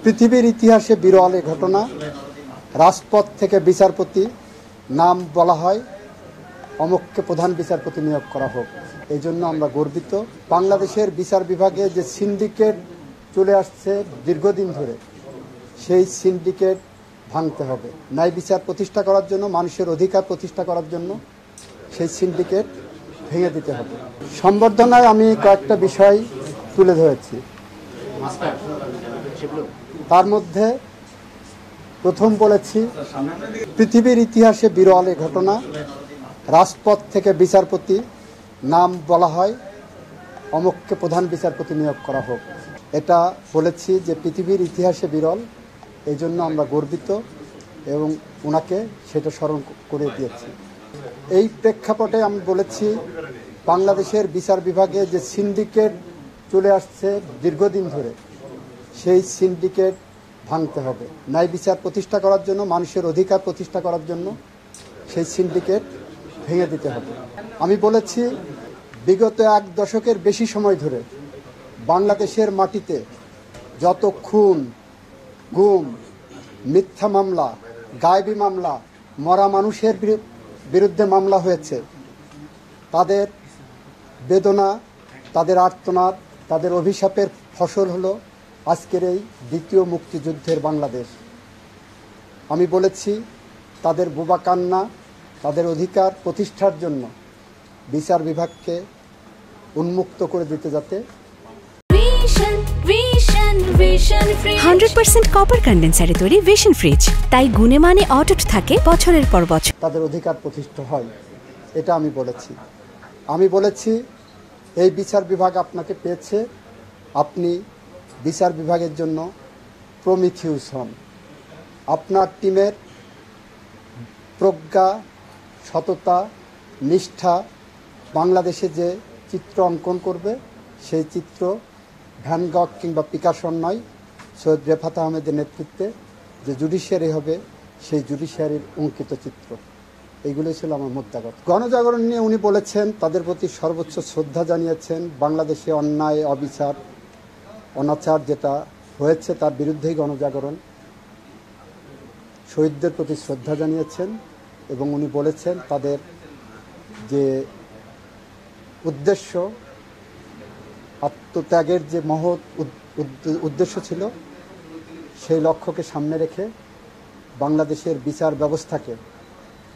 পৃথিবীর ইতিহাসে বিরল এই ঘটনা। রাজপথ থেকে বিচারপতি নাম বলা হয়, অমুককে প্রধান বিচারপতি নিয়োগ করা হোক। এই জন্য আমরা গর্বিত। বাংলাদেশের বিচার বিভাগে যে সিন্ডিকেট চলে আসছে দীর্ঘদিন ধরে, সেই সিন্ডিকেট ভাঙতে হবে। ন্যায় বিচার প্রতিষ্ঠা করার জন্য, মানুষের অধিকার প্রতিষ্ঠা করার জন্য সেই সিন্ডিকেট ভেঙে দিতে হবে। সংবর্ধনায় আমি কয়েকটা বিষয় তুলে ধরেছি। তার মধ্যে প্রথম বলেছি, পৃথিবীর ইতিহাসে বিরল এই ঘটনা। রাজপথ থেকে বিচারপতি নাম বলা হয়, অমুককে প্রধান বিচারপতি নিয়োগ করা হোক। এটা বলেছি যে পৃথিবীর ইতিহাসে বিরল, এই জন্য আমরা গর্বিত এবং ওনাকে সেটা স্মরণ করে দিয়েছি। এই প্রেক্ষাপটে আমি বলেছি, বাংলাদেশের বিচার বিভাগে যে সিন্ডিকেট চলে আসছে দীর্ঘদিন ধরে, সেই সিন্ডিকেট ভাঙতে হবে। ন্যায় বিচার প্রতিষ্ঠা করার জন্য, মানুষের অধিকার প্রতিষ্ঠা করার জন্য সেই সিন্ডিকেট ভেঙে দিতে হবে। আমি বলেছি, বিগত এক দশকের বেশি সময় ধরে বাংলাদেশের মাটিতে যত খুন, গুম, মিথ্যা মামলা, গায়েবী মামলা, মরা মানুষের বিরুদ্ধে মামলা হয়েছে, তাদের বেদনা, তাদের আর্তনাদ, তাদের অভিশাপের ফসল হলো আজকের এই দ্বিতীয় মুক্তিযুদ্ধের বাংলাদেশ। আমি বলেছি, তাদের বোবা কান্না, তাদের অধিকার প্রতিষ্ঠার জন্য বিচার বিভাগকে উন্মুক্ত করে দিতে, যাতে 100% কপার কন্ডেন্সারে তৈরি ভিশন ফ্রিজ, তাই গুণে মানে অটুট থাকে বছরের পর বছর। তাদের অধিকার প্রতিষ্ঠা হয়, এটা আমি বলেছি। আমি বলেছি, এই বিচার বিভাগ আপনাকে পেয়েছে, আপনি বিচার বিভাগের জন্য প্রমিথিউস হন। আপনার টিমের প্রজ্ঞা, সততা, নিষ্ঠা বাংলাদেশে যে চিত্র অঙ্কন করবে, সেই চিত্র ভ্যান গগ কিংবা পিকাসোর নয়, সৈয়দ রেফাত আহমেদের নেতৃত্বে যে জুডিশিয়ারি হবে, সেই জুডিশিয়ারির অঙ্কিত চিত্র। এইগুলো ছিল আমার মুদ্রাগত। গণজাগরণ নিয়ে উনি বলেছেন, তাদের প্রতি সর্বোচ্চ শ্রদ্ধা জানিয়েছেন। বাংলাদেশে অন্যায়, অবিচার, অনাচার যেটা হয়েছে তার বিরুদ্ধেই গণজাগরণ। শহীদদের প্রতি শ্রদ্ধা জানিয়েছেন এবং উনি বলেছেন, তাদের যে উদ্দেশ্য, আত্মত্যাগের যে মহৎ উদ্দেশ্য ছিল, সেই লক্ষ্যকে সামনে রেখে বাংলাদেশের বিচার ব্যবস্থাকে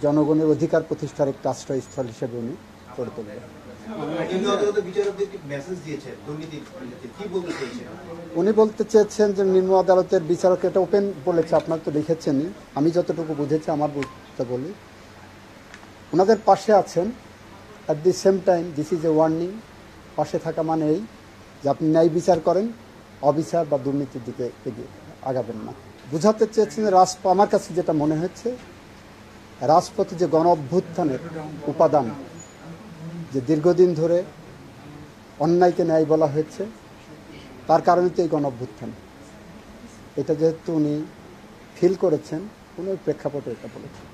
জনগণের অধিকার প্রতিষ্ঠার একটি আশ্রয়স্থল হিসেবে উনি গড়ে তুলবেন। উনি বলতে চেয়েছেন যে নিম্ন আদালতের বিচারক, এটা ওপেন বলেছে, আপনার তো লিখেছেনই, আমি যতটুকু বুঝেছি আমার বুঝতে বলি, ওনাদের পাশে আছেন। At the same time this is a warning. পাশে থাকা মানে এই যে আপনি ন্যায় বিচার করেন, অবিচার বা দুর্নীতির দিকে আগাবেন না। বুঝাতে চেয়েছেন আমার কাছে যেটা মনে হচ্ছে, রাজপথে যে গণ অভ্যুত্থানের উপাদান, যে দীর্ঘদিন ধরে অন্যায়কে ন্যায় বলা হয়েছে, তার কারণে তো এই গণ অভ্যুত্থান। এটা যেহেতু উনি ফিল করেছেন, উনি প্রেক্ষাপটে এটা বলেছেন।